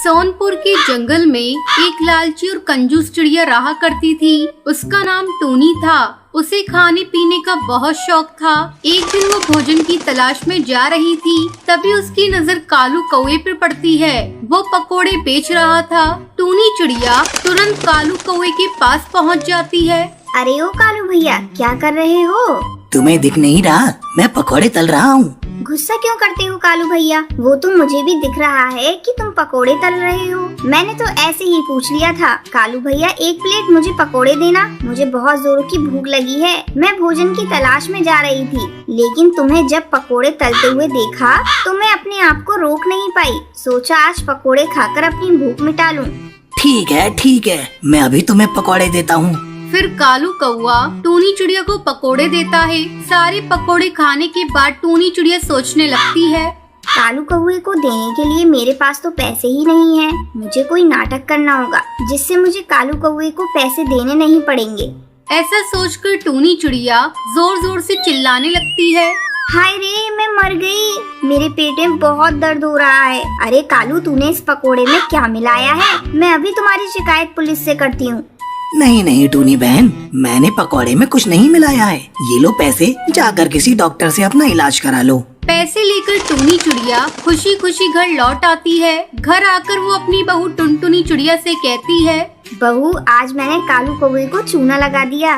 सोनपुर के जंगल में एक लालची और कंजूस चिड़िया रहा करती थी। उसका नाम टूनी था। उसे खाने पीने का बहुत शौक था। एक दिन वो भोजन की तलाश में जा रही थी, तभी उसकी नजर कालू कौवे पर पड़ती है। वो पकोड़े बेच रहा था। टूनी चिड़िया तुरंत कालू कौवे के पास पहुंच जाती है। अरे ओ कालू भैया, क्या कर रहे हो? तुम्हें दिख नहीं रहा? मैं पकोड़े तल रहा हूँ। गुस्सा क्यों करते हो कालू भैया? वो तो मुझे भी दिख रहा है कि तुम पकोड़े तल रहे हो। मैंने तो ऐसे ही पूछ लिया था। कालू भैया, एक प्लेट मुझे पकोड़े देना, मुझे बहुत जोरों की भूख लगी है। मैं भोजन की तलाश में जा रही थी, लेकिन तुम्हें जब पकोड़े तलते हुए देखा तो मैं अपने आप को रोक नहीं पाई। सोचा आज पकोड़े खाकर अपनी भूख मिटा लूं। ठीक है, मैं अभी तुम्हें पकोड़े देता हूँ। फिर कालू कौवा टूनी चिड़िया को पकोड़े देता है। सारे पकोड़े खाने के बाद टूनी चिड़िया सोचने लगती है, कालू कौवे को देने के लिए मेरे पास तो पैसे ही नहीं है। मुझे कोई नाटक करना होगा जिससे मुझे कालू कौवे को पैसे देने नहीं पड़ेंगे। ऐसा सोचकर टूनी चिड़िया जोर जोर से चिल्लाने लगती है। हाय रे, मैं मर गई। मेरे पेट में बहुत दर्द हो रहा है। अरे कालू, तूने इस पकोड़े में क्या मिलाया है? मैं अभी तुम्हारी शिकायत पुलिस से करती हूँ। नहीं टूनी बहन, मैंने पकोड़े में कुछ नहीं मिलाया है। ये लो पैसे, जाकर किसी डॉक्टर से अपना इलाज करा लो। पैसे लेकर टूनी चिड़िया खुशी खुशी घर लौट आती है। घर आकर वो अपनी बहू टुनटुनी चिड़िया से कहती है, बहू, आज मैंने कालू कौवे को चूना लगा दिया।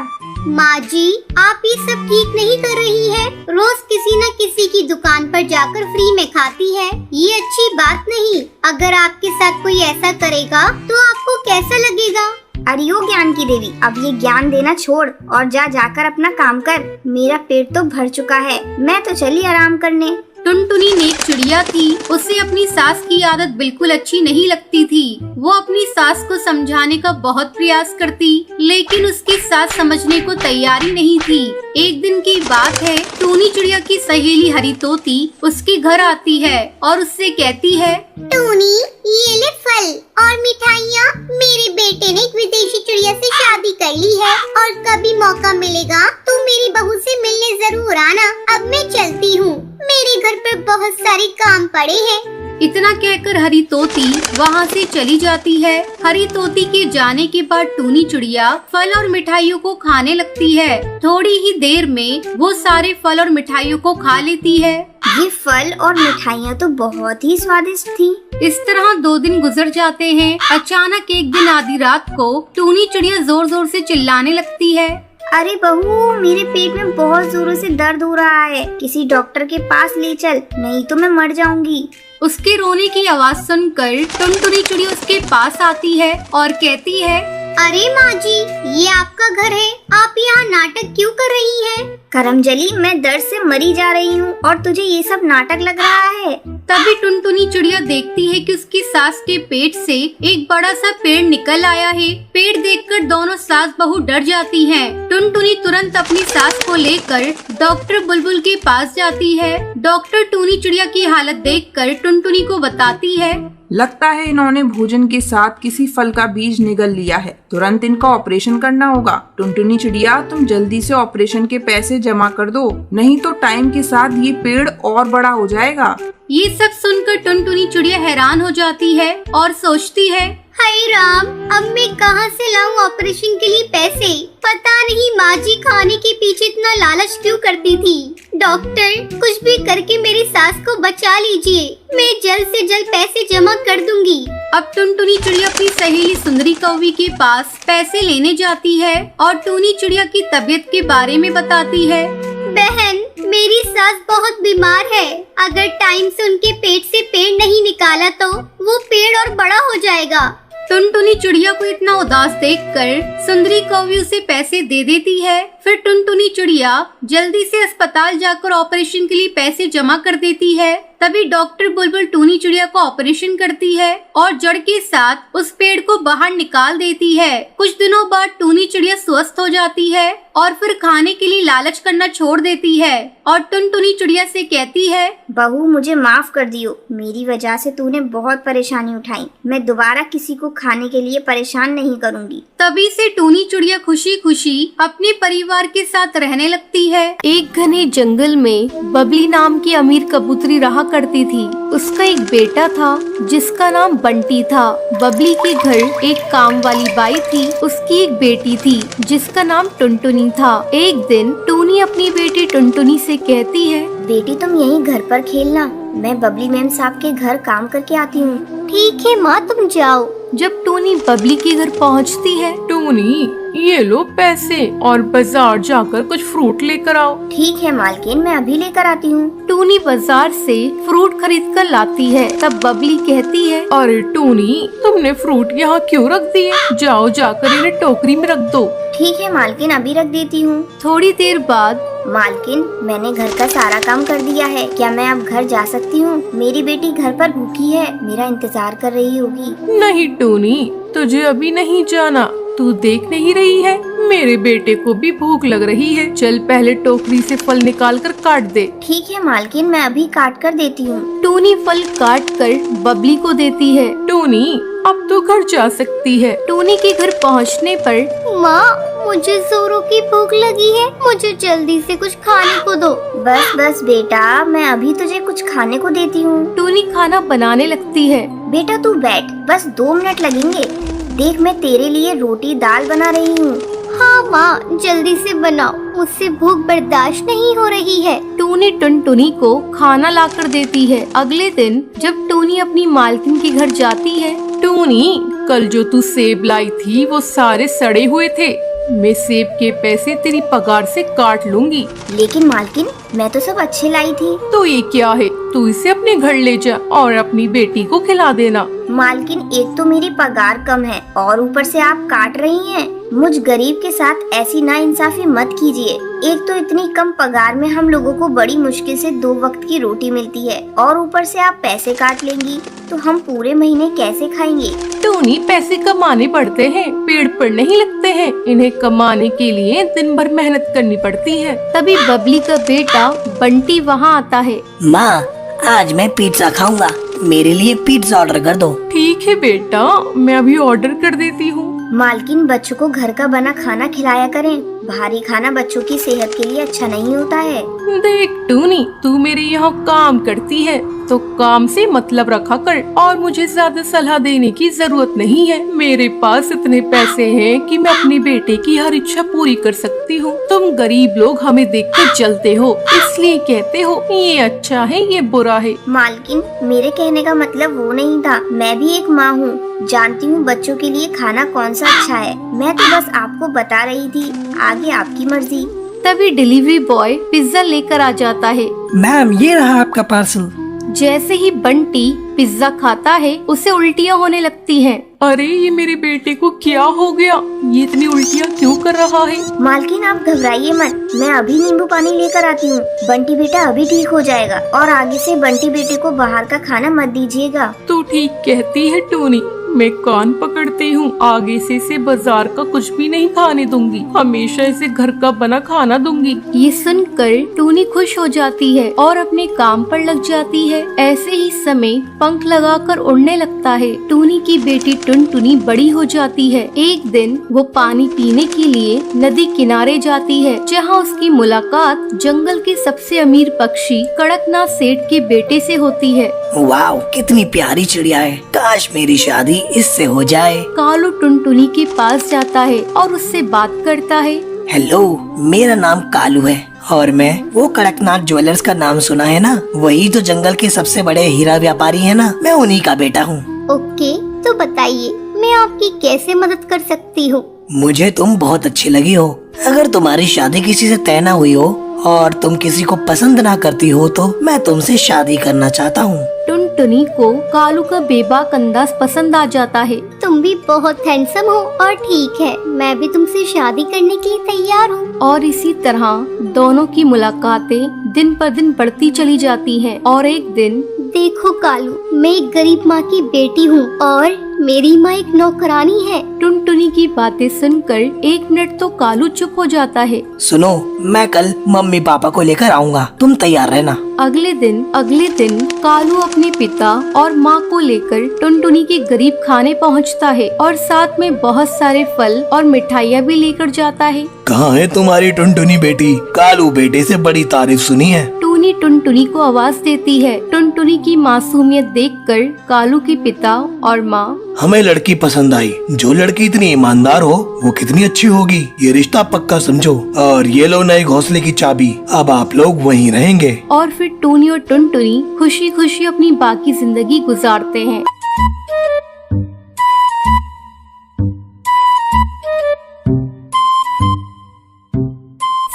माँ जी, आप ये सब ठीक नहीं कर रही है। रोज किसी न किसी की दुकान पर जाकर फ्री में खाती है। ये अच्छी बात नहीं। अगर आपके साथ कोई ऐसा करेगा तो आपको कैसा लगेगा? अरे ओ ज्ञान की देवी, अब ये ज्ञान देना छोड़ और जाकर अपना काम कर। मेरा पेट तो भर चुका है, मैं तो चली आराम करने। टुनटुनी नेक चिड़िया थी। उसे अपनी सास की आदत बिल्कुल अच्छी नहीं लगती थी। वो अपनी सास को समझाने का बहुत प्रयास करती, लेकिन उसकी सास समझने को तैयार ही नहीं थी। एक दिन की बात है, टूनी चिड़िया की सहेली हरी तोती उसके घर आती है और उससे कहती है, टूनी, ये ले फल और मिठाइयाँ। मेरे बेटे ने एक विदेशी चिड़िया से शादी कर ली है और कभी मौका मिलेगा तो मेरी बहू से मिलने जरूर आना। अब मैं चलती हूँ, मेरे घर पर बहुत सारे काम पड़े हैं। इतना कहकर हरी तोती वहाँ से चली जाती है। हरी तोती के जाने के बाद टूनी चिड़िया फल और मिठाइयों को खाने लगती है। थोड़ी ही देर में वो सारे फल और मिठाइयों को खा लेती है। ये फल और मिठाइयाँ तो बहुत ही स्वादिष्ट थी। इस तरह 2 दिन गुजर जाते हैं। अचानक एक दिन आधी रात को टूनी चिड़िया जोर जोर से चिल्लाने लगती है, अरे बहू, मेरे पेट में बहुत जोरों से दर्द हो रहा है। किसी डॉक्टर के पास ले चल, नहीं तो मैं मर जाऊंगी। उसके रोने की आवाज सुनकर टुनटुनी चिड़िया उसके पास आती है और कहती है, अरे माँ जी, ये आपका घर है, आप यहाँ नाटक क्यों कर रही हैं? करमजली, मैं दर्द से मरी जा रही हूँ और तुझे ये सब नाटक लग रहा है। तभी टुनटुनी चिड़िया देखती है कि उसकी सास के पेट से एक बड़ा सा पेड़ निकल आया है। पेड़ देखकर दोनों सास बहू डर जाती हैं। टुनटुनी तुरंत अपनी सास को लेकर डॉक्टर बुलबुल के पास जाती है। डॉक्टर टूनी चिड़िया की हालत देखकर टुनटुनी को बताती है, लगता है इन्होंने भोजन के साथ किसी फल का बीज निगल लिया है। तुरंत इनका ऑपरेशन करना होगा। टुनटुनी चिड़िया, तुम जल्दी से ऑपरेशन के पैसे जमा कर दो, नहीं तो टाइम के साथ ये पेड़ और बड़ा हो जाएगा। ये सब सुनकर टुनटुनी चिड़िया हैरान हो जाती है और सोचती है, हाय राम, अब मैं कहाँ से लाऊं ऑपरेशन के लिए पैसे? पता नहीं माँ जी खाने के पीछे इतना लालच क्यों करती थी। डॉक्टर, कुछ भी करके मेरी सास को बचा लीजिए। मैं जल्द से जल्द पैसे जमा कर दूंगी। अब टुनटुनी चिड़िया अपनी सहेली सुंदरी कौवी के पास पैसे लेने जाती है और टूनी चिड़िया की तबीयत के बारे में बताती है। बहन, मेरी सास बहुत बीमार है। अगर टाइम से उनके पेट से पेड़ नहीं निकाला तो वो पेड़ और बड़ा हो जाएगा। टुनटुनी चिड़िया को इतना उदास देखकर सुंदरी कौवी उसे पैसे दे देती है। फिर टुनटुनी चिड़िया जल्दी से अस्पताल जाकर ऑपरेशन के लिए पैसे जमा कर देती है। तभी डॉक्टर बुलबुल टूनी चिड़िया को ऑपरेशन करती है और जड़ के साथ उस पेड़ को बाहर निकाल देती है। कुछ दिनों बाद टूनी चिड़िया स्वस्थ हो जाती है और फिर खाने के लिए लालच करना छोड़ देती है और टुनटुनी चिड़िया से कहती है, बहू मुझे माफ कर दियो, मेरी वजह से तूने बहुत परेशानी उठाई। मैं दोबारा किसी को खाने के लिए परेशान नहीं करूँगी। तभी से टूनी चिड़िया खुशी खुशी अपने परिवार के साथ रहने लगती है। एक घने जंगल में बबली नाम की अमीर कबूतरी रहा करती थी। उसका एक बेटा था जिसका नाम बंटी था। बबली के घर एक काम वाली बाई थी। उसकी एक बेटी थी जिसका नाम टुनटुनी था। एक दिन टूनी अपनी बेटी टुनटुनी से कहती है, बेटी तुम यहीं घर पर खेलना, मैं बबली मैम साहब के घर काम करके आती हूँ। ठीक है माँ, तुम जाओ। जब टूनी बबली के घर पहुँचती है, टूनी ये लो पैसे और बाजार जाकर कुछ फ्रूट लेकर आओ। ठीक है मालकिन, मैं अभी लेकर आती हूँ। टूनी बाजार से फ्रूट खरीद कर लाती है। तब बबली कहती है, अरे टूनी तुमने फ्रूट यहाँ क्यों रख दिए? जाओ जाकर इन्हें टोकरी में रख दो। ठीक है मालकिन, अभी रख देती हूँ। थोड़ी देर बाद, मालकिन मैंने घर का सारा काम कर दिया है, क्या मैं अब घर जा सकती हूँ? मेरी बेटी घर पर भूखी है, मेरा इंतजार कर रही होगी। नहीं टूनी, तुझे अभी नहीं जाना। तू देख नहीं रही है, मेरे बेटे को भी भूख लग रही है। चल पहले टोकरी से फल निकाल कर काट दे। ठीक है मालकिन, मैं अभी काट कर देती हूँ। टूनी फल काट कर बबली को देती है। टूनी अब तो घर जा सकती है। टूनी के घर पहुँचने पर, माँ मुझे जोरों की भूख लगी है, मुझे जल्दी से कुछ खाने को दो। बस बस बेटा, मैं अभी तुझे कुछ खाने को देती हूँ। टूनी खाना बनाने लगती है। बेटा तू बैठ, बस 2 मिनट लगेंगे। देख मैं तेरे लिए रोटी दाल बना रही हूँ। हाँ माँ, जल्दी से बनाओ, मुझसे भूख बर्दाश्त नहीं हो रही है। टूनी टुनटुनी को खाना लाकर देती है। अगले दिन जब टूनी अपनी मालकिन के घर जाती है, टूनी कल जो तू सेब लाई थी वो सारे सड़े हुए थे। मैं सेब के पैसे तेरी पगार से काट लूंगी। लेकिन मालकिन मैं तो सब अच्छे लाई थी। तो ये क्या है? तू इसे अपने घर ले जा और अपनी बेटी को खिला देना। मालकिन एक तो मेरी पगार कम है और ऊपर से आप काट रही हैं। मुझ गरीब के साथ ऐसी नाइंसाफी मत कीजिए। एक तो इतनी कम पगार में हम लोगों को बड़ी मुश्किल से 2 वक्त की रोटी मिलती है और ऊपर से आप पैसे काट लेंगी तो हम पूरे महीने कैसे खाएंगे? टूनी पैसे कमाने पड़ते हैं, पेड़ पर नहीं लगते हैं। इन्हें कमाने के लिए दिन भर मेहनत करनी पड़ती है। तभी बबली का बेटा बंटी वहाँ आता है। माँ आज मैं पिज्जा खाऊंगा, मेरे लिए पिज्जा ऑर्डर कर दो। ठीक है बेटा, मैं अभी ऑर्डर कर देती हूँ। मालकिन बच्चों को घर का बना खाना खिलाया करें, भारी खाना बच्चों की सेहत के लिए अच्छा नहीं होता है। देख टूनी, तू मेरे यहाँ काम करती है तो काम से मतलब रखा कर और मुझे ज्यादा सलाह देने की जरूरत नहीं है। मेरे पास इतने पैसे हैं कि मैं अपनी बेटे की हर इच्छा पूरी कर सकती हूँ। तुम गरीब लोग हमें देख कर जलते हो, इसलिए कहते हो ये अच्छा है ये बुरा है। मालकिन मेरे कहने का मतलब वो नहीं था, मैं भी एक माँ हूँ, जानती हूँ बच्चों के लिए खाना कौन सा अच्छा है। मैं तो बस आपको बता रही थी, आगे आपकी मर्जी। तभी डिलीवरी बॉय पिज्जा लेकर आ जाता है। मैम ये रहा आपका पार्सल। जैसे ही बंटी पिज्जा खाता है, उसे उल्टियाँ होने लगती हैं। अरे ये मेरे बेटे को क्या हो गया? ये इतनी उल्टियाँ क्यों कर रहा है? मालकिन आप घबराइए मत, मैं अभी नींबू पानी लेकर आती हूँ। बंटी बेटा अभी ठीक हो जाएगा और आगे से बंटी बेटे को बाहर का खाना मत दीजिएगा। तू ठीक कहती है टूनी, मैं कान पकड़ती हूँ। आगे से इसे बाजार का कुछ भी नहीं खाने दूंगी, हमेशा इसे घर का बना खाना दूंगी। ये सुनकर टूनी खुश हो जाती है और अपने काम पर लग जाती है। ऐसे ही समय पंख लगाकर उड़ने लगता है। टूनी की बेटी टुनटुनी बड़ी हो जाती है। एक दिन वो पानी पीने के लिए नदी किनारे जाती है, जहाँ उसकी मुलाकात जंगल के सबसे अमीर पक्षी कड़कनाथ सेठ के बेटे से होती है। वाओ कितनी प्यारी चिड़िया है, काश मेरी शादी इससे हो जाए। कालू टुनटुनी के पास जाता है और उससे बात करता है। हेलो, मेरा नाम कालू है और मैं वो कड़कनाथ ज्वेलर्स का नाम सुना है ना, वही जो जंगल के सबसे बड़े हीरा व्यापारी है ना, मैं उन्हीं का बेटा हूँ। ओके, तो बताइए मैं आपकी कैसे मदद कर सकती हूँ? मुझे तुम बहुत अच्छी लगी हो। अगर तुम्हारी शादी किसी से तय न हुई हो और तुम किसी को पसंद ना करती हो तो मैं तुमसे शादी करना चाहता हूँ। टुनटुनी को कालू का बेबाक अंदाज पसंद आ जाता है। तुम भी बहुत हैंडसम हो और ठीक है, मैं भी तुमसे शादी करने के लिए तैयार हूँ। और इसी तरह दोनों की मुलाकातें दिन पर दिन बढ़ती चली जाती हैं। और एक दिन, देखो कालू, मैं एक गरीब माँ की बेटी हूँ और मेरी माँ एक नौकरानी है। टुनटुनी की बातें सुनकर एक मिनट तो कालू चुप हो जाता है। सुनो, मैं कल मम्मी पापा को लेकर आऊँगा, तुम तैयार रहना। अगले दिन कालू अपने पिता और माँ को लेकर टुनटुनी के गरीब खाने पहुँचता है और साथ में बहुत सारे फल और मिठाइयाँ भी लेकर जाता है। कहाँ है तुम्हारी टुनटुनी बेटी? कालू बेटे से बड़ी तारीफ सुनी है। टूनी टुनटुनी को आवाज देती है। टुनटुनी की मासूमियत देखकर कालू के पिता और माँ हमें लड़की पसंद आई। जो लड़की इतनी ईमानदार हो वो कितनी अच्छी होगी। ये रिश्ता पक्का समझो और ये लो नए घोंसले की चाबी। अब आप लोग वहीं रहेंगे। और फिर टूनी और टुनटुनी खुशी खुशी अपनी बाकी जिंदगी गुजारते हैं।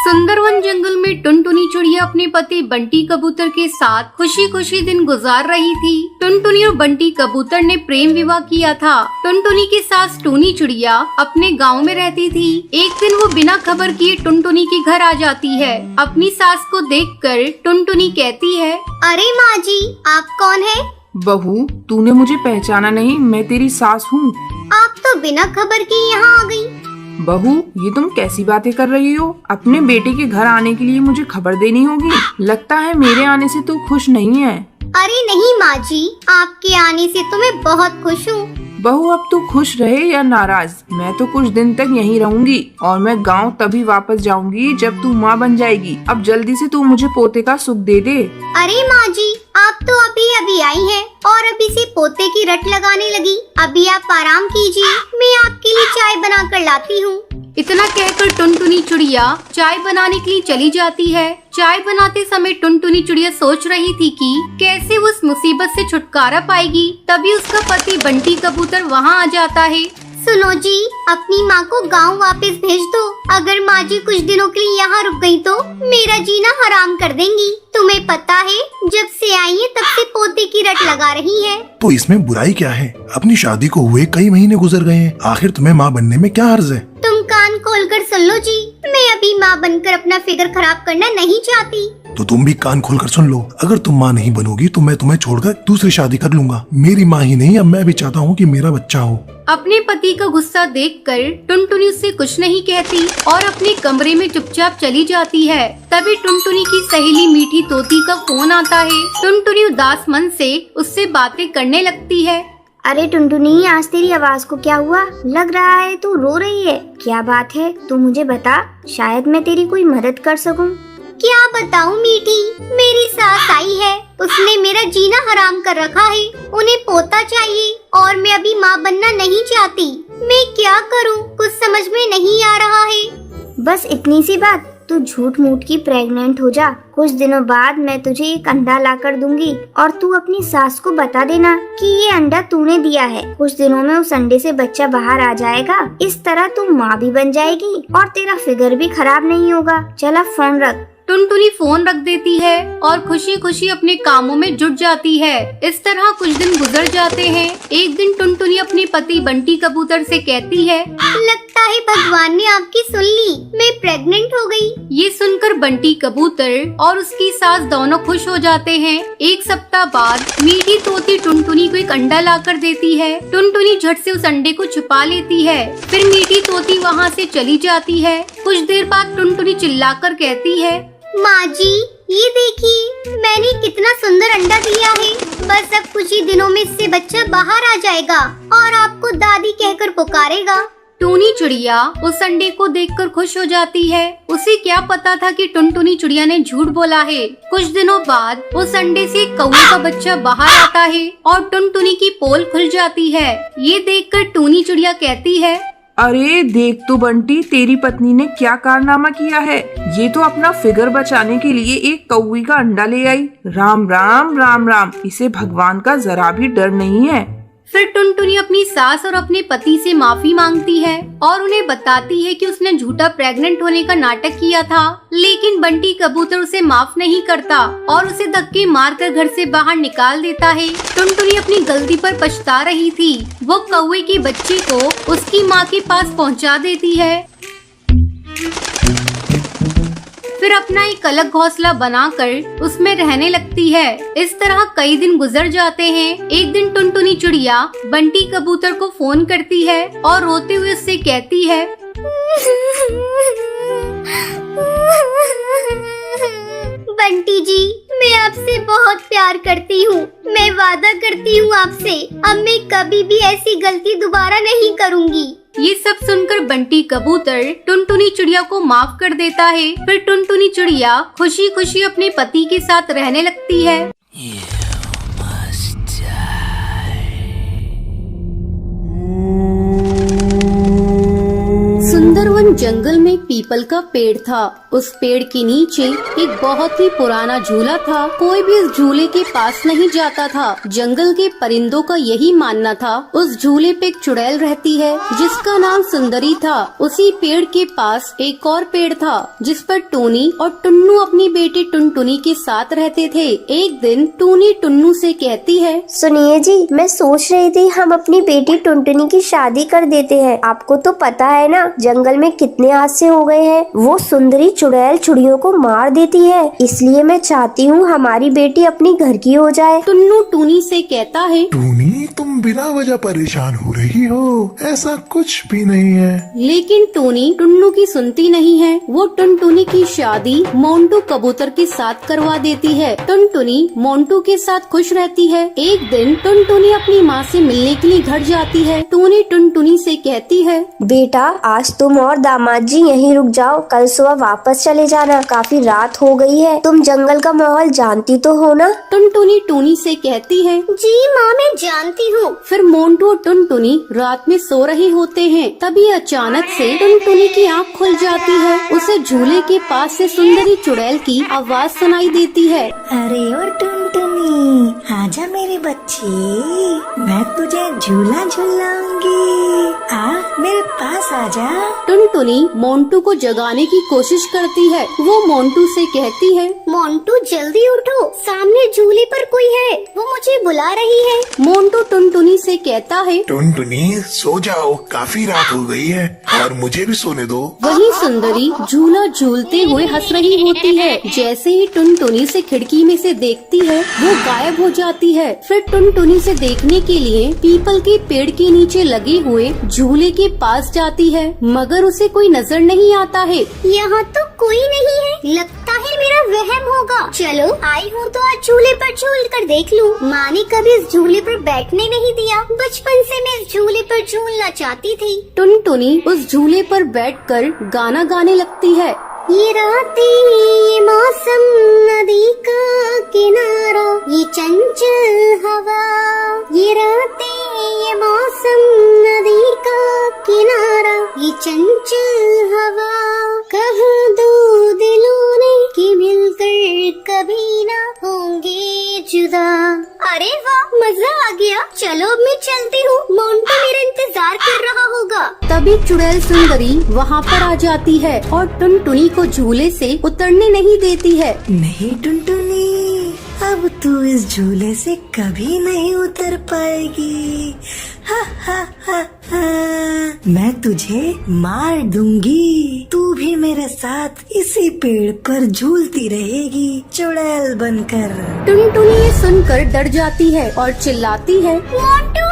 सुंदरवन जंगल में टुनटुनी चिड़िया अपने पति बंटी कबूतर के साथ खुशी खुशी दिन गुजार रही थी। टुनटुनी और बंटी कबूतर ने प्रेम विवाह किया था। टुनटुनी की सास टूनी चिड़िया अपने गांव में रहती थी। एक दिन वो बिना खबर किए टुनटुनी के घर आ जाती है। अपनी सास को देखकर टुनटुनी कहती है, अरे माँ जी, आप कौन है? बहू, तूने मुझे पहचाना नहीं? मैं तेरी सास हूँ। आप तो बिना खबर के यहाँ आ गई। बहू, ये तुम कैसी बातें कर रही हो? अपने बेटे के घर आने के लिए मुझे खबर देनी होगी। लगता है मेरे आने से तू खुश नहीं है। अरे नहीं माँ जी, आपके आने से तो मैं बहुत खुश हूँ। बहू, अब तू खुश रहे या नाराज, मैं तो कुछ दिन तक यहीं रहूंगी और मैं गांव तभी वापस जाऊंगी जब तू माँ बन जाएगी। अब जल्दी से तू मुझे पोते का सुख दे दे। अरे माँ जी, आप तो अभी आई हैं और अभी से पोते की रट लगाने लगी। अभी आप आराम कीजिए, मैं आपके लिए चाय बना कर लाती हूँ। इतना कहकर टुनटुनी चिड़िया चाय बनाने के लिए चली जाती है। चाय बनाते समय टुनटुनी चिड़िया सोच रही थी कि कैसे वो उस मुसीबत से छुटकारा पाएगी। तभी उसका पति बंटी कबूतर वहाँ आ जाता है। सुनो जी, अपनी माँ को गांव वापस भेज दो। अगर माँ जी कुछ दिनों के लिए यहाँ रुक गई तो मेरा जीना हराम कर देंगी। तुम्हें पता है, जब से आई है तब से पोते की रट लगा रही है। तो इसमें बुराई क्या है? अपनी शादी को हुए कई महीने गुजर गए हैं, आखिर तुम्हें माँ बनने में क्या हर्ज है? तुम कान खोलकर सुन लो जी, मैं अभी माँ बनकर अपना फिगर खराब करना नहीं चाहती। तो तुम भी कान खोलकर सुन लो, अगर तुम माँ नहीं बनोगी तो मैं तुम्हें छोड़कर दूसरी शादी कर लूंगा। मेरी माँ ही नहीं, अब मैं भी चाहता हूँ कि मेरा बच्चा हो। अपने पति का गुस्सा देखकर टुनटुनी उससे कुछ नहीं कहती और अपने कमरे में चुपचाप चली जाती है। तभी टुनटुनी की सहेली मीठी तोती का फोन आता है। टुनटुनी उदास मन से उससे बातें करने लगती है। अरे टुनटुनी, आज तेरी आवाज को क्या हुआ? लग रहा है तू रो रही है। क्या बात है, तू मुझे बता, शायद मैं तेरी कोई मदद कर सकूं। क्या बताऊं मीठी, मेरी सास आई है, उसने मेरा जीना हराम कर रखा है। उन्हें पोता चाहिए और मैं अभी माँ बनना नहीं चाहती। मैं क्या करूं, कुछ समझ में नहीं आ रहा है। बस इतनी सी बात, तू झूठ मूठ की प्रेग्नेंट हो जा। कुछ दिनों बाद मैं तुझे एक अंडा ला कर दूंगी और तू अपनी सास को बता देना कि ये अंडा तूने दिया है। कुछ दिनों में उस अंडे से बच्चा बाहर आ जाएगा। इस तरह तू माँ भी बन जाएगी और तेरा फिगर भी खराब नहीं होगा। चला फोन रख। टुनटुनी फोन रख देती है और खुशी खुशी अपने कामों में जुट जाती है। इस तरह कुछ दिन गुजर जाते हैं। एक दिन टुनटुनी अपने पति बंटी कबूतर से कहती है, लगता है भगवान ने आपकी सुन ली, मैं प्रेग्नेंट हो गई। ये सुनकर बंटी कबूतर और उसकी सास दोनों खुश हो जाते हैं। एक सप्ताह बाद मीठी तोती टुनटुनी को एक अंडा लाकर देती है। टुनटुनी झट से उस अंडे को छुपा लेती है। फिर मीठी तोती वहाँ से चली जाती है। कुछ देर बाद टुनटुनी चिल्लाकर कहती है, माँ जी, ये देखिए, मैंने कितना सुंदर अंडा दिया है। बस अब कुछ ही दिनों में इससे बच्चा बाहर आ जाएगा और आपको दादी कहकर पुकारेगा। टूनी चिड़िया उस अंडे को देखकर खुश हो जाती है। उसे क्या पता था कि टुनटुनी चिड़िया ने झूठ बोला है। कुछ दिनों बाद उस अंडे से कौवे का बच्चा बाहर आता है और टुनटुनी की पोल खुल जाती है। ये देखकर टूनी चिड़िया कहती है, अरे देख तो बंटी, तेरी पत्नी ने क्या कारनामा किया है। ये तो अपना फिगर बचाने के लिए एक कौवी का अंडा ले आई। राम राम राम राम, इसे भगवान का जरा भी डर नहीं है। फिर टुनटुनी अपनी सास और अपने पति से माफी मांगती है और उन्हें बताती है कि उसने झूठा प्रेग्नेंट होने का नाटक किया था। लेकिन बंटी कबूतर उसे माफ नहीं करता और उसे धक्के मारकर घर से बाहर निकाल देता है। टुनटुनी अपनी गलती पर पछता रही थी। वो कौवे के बच्चे को उसकी माँ के पास पहुँचा देती है। फिर अपना एक अलग घोंसला बनाकर उसमें रहने लगती है। इस तरह कई दिन गुजर जाते हैं। एक दिन टुनटुनी चिड़िया बंटी कबूतर को फोन करती है और रोते हुए उससे कहती है, बंटी जी, मैं आपसे बहुत प्यार करती हूँ। मैं वादा करती हूँ आपसे, अब मैं कभी भी ऐसी गलती दोबारा नहीं करूँगी। ये सब सुनकर बंटी कबूतर टुनटुनी चिड़िया को माफ कर देता है। फिर टुनटुनी चिड़िया खुशी खुशी अपने पति के साथ रहने लगती है। सुंदरवन जंगल में एक पीपल का पेड़ था। उस पेड़ के नीचे एक बहुत ही पुराना झूला था। कोई भी इस झूले के पास नहीं जाता था। जंगल के परिंदों का यही मानना था उस झूले पे एक चुड़ैल रहती है जिसका नाम सुंदरी था। उसी पेड़ के पास एक और पेड़ था जिस पर टूनी और टुन्नू अपनी बेटी टुनटुनी के साथ रहते थे। एक दिन टूनी टुन्नू से कहती है, सुनिए जी, मैं सोच रही थी हम अपनी बेटी टुनटुनी की शादी कर देते हैं। आपको तो पता है ना जंगल में कितने हादसे हो गए हैं। वो सुंदरी चुड़ैल चिड़ियों को मार देती है, इसलिए मैं चाहती हूँ हमारी बेटी अपनी घर की हो जाए। टुन्नू टूनी से कहता है, टूनी, तुम बिना वजह परेशान हो रही हो, ऐसा कुछ भी नहीं है। लेकिन टूनी टुन्नू की सुनती नहीं है। वो टुनटुनी की शादी मोंटू कबूतर के साथ करवा देती है। टुनटुनी मोंटू के साथ खुश रहती है। एक दिन टुनटुनी अपनी माँ से मिलने के लिए घर जाती है। टूनी टुनटुनी से कहती है, बेटा, आज तुम और दामाद जी यहीं रुक जाओ, कल सुबह वापस चले जाना। काफी रात हो गई है, तुम जंगल का माहौल जानती तो हो ना। टुनटुनी टूनी से कहती है, जी माँ, मैं जानती हूँ। फिर मोंटू और टुनटुनी रात में सो रहे होते हैं। तभी अचानक से टुनटुनी की आँख खुल जाती है। उसे झूले के पास से सुंदरी चुड़ैल की आवाज सुनाई देती है। अरे ओ टुनटुनी, आजा मेरे बच्चे, मैं तुझे झूला झूलाऊंगी। आ मेरे पास आजा। टुनटुनी मोंटू को जगाने की कोशिश करती है। वो मोंटू से कहती है, मोंटू जल्दी उठो, सामने झूले पर कोई है, वो मुझे बुला रही है। मोंटू टुनटुनी से कहता है, टुनटुनी, सो जाओ, काफी रात हो गई है और मुझे भी सोने दो। वही सुंदरी झूला झूलते हुए हंस रही होती है। जैसे ही टुनटुनी से खिड़की में से देखती है वो गायब हो जाती है। फिर टुनटुनी से देखने के लिए पीपल के पेड़ के नीचे लगे हुए झूले के पास जाती है, मगर उसे कोई नजर नहीं आता है। यहाँ तो कोई नहीं है, लगता है मेरा वहम होगा। चलो, आई हूँ तो आज झूले पर झूल कर देख लूँ। माँ ने कभी इस झूले पर बैठने नहीं दिया। बचपन से मैं इस झूले पर झूलना चाहती थी। टुनटुनी उस झूले पर बैठकर गाना गाने लगती है। ये रातें, ये मौसम, नदी का किनारा, ये चंचल हवा। ये रातें, ये मौसम, नदी का किनारा, ये चंचल हवा। कहा दो दिलों ने कि मिलकर कभी ना होंगे जुदा। अरे वाह, मजा आ गया। चलो अब मैं चलती हूँ, मोंटू मेरा इंतजार कर रहा होगा। तभी चुड़ैल सुंदरी वहाँ पर आ जाती है और टुनटुनी को झूले से उतरने नहीं देती है। नहीं टुनटुनी, अब तू इस झूले से कभी नहीं उतर पाएगी। हा हा हा हा, मैं तुझे मार दूंगी। तू भी मेरे साथ इसी पेड़ पर झूलती रहेगी, चुड़ैल बनकर। टुनटुनी ये सुनकर डर जाती है और चिल्लाती है, मोंटू,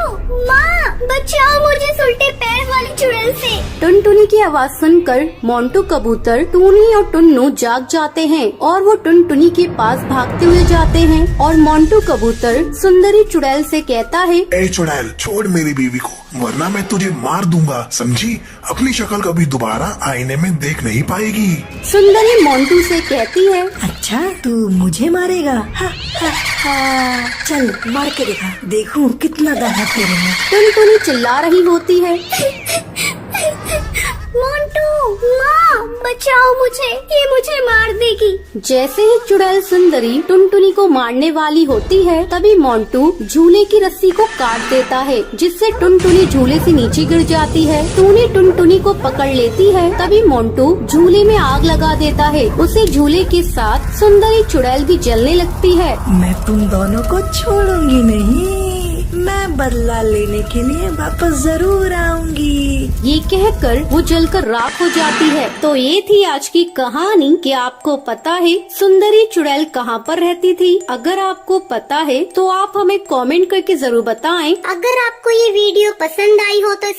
माँ, बचाओ मुझे उल्टे पैर वाली चुड़ैल से। टुनटुनी की आवाज सुनकर मोंटू कबूतर, टूनी और टुन्नू जाग जाते हैं और वो टुनटुनी के पास भागते हुए जाते हैं और मोंटू कबूतर सुंदरी चुड़ैल से कहता है, ए चुड़ैल, छोड़ मेरी बीवी को, वरना मैं तुझे मार दूंगा, समझी? अपनी शक्ल कभी दोबारा आईने में देख नहीं पाएगी। सुंदरी मोंटू से कहती है, अच्छा, तू मुझे मारेगा? हा हा हा, चल मार के दिखा, देखूं कितना दम है तेरे में। टुनटुनी चिल्ला रही होती है, मोंटू, माँ, बचाओ मुझे, ये मुझे मार देगी। जैसे ही चुड़ैल सुंदरी टुनटुनी को मारने वाली होती है तभी मोंटू झूले की रस्सी को काट देता है, जिससे टुनटुनी झूले से नीचे गिर जाती है। टूनी टुनटुनी को पकड़ लेती है। तभी मोंटू झूले में आग लगा देता है। उसे झूले के साथ सुंदरी चुड़ैल भी जलने लगती है। मैं तुम दोनों को छोड़ूंगी नहीं, मैं बदला लेने के लिए वापस जरूर आऊंगी। ये कहकर वो जलकर राख हो जाती है। तो ये थी आज की कहानी कि आपको पता है सुंदरी चुड़ैल कहाँ पर रहती थी। अगर आपको पता है तो आप हमें कमेंट करके जरूर बताएं। अगर आपको ये वीडियो पसंद आई हो तो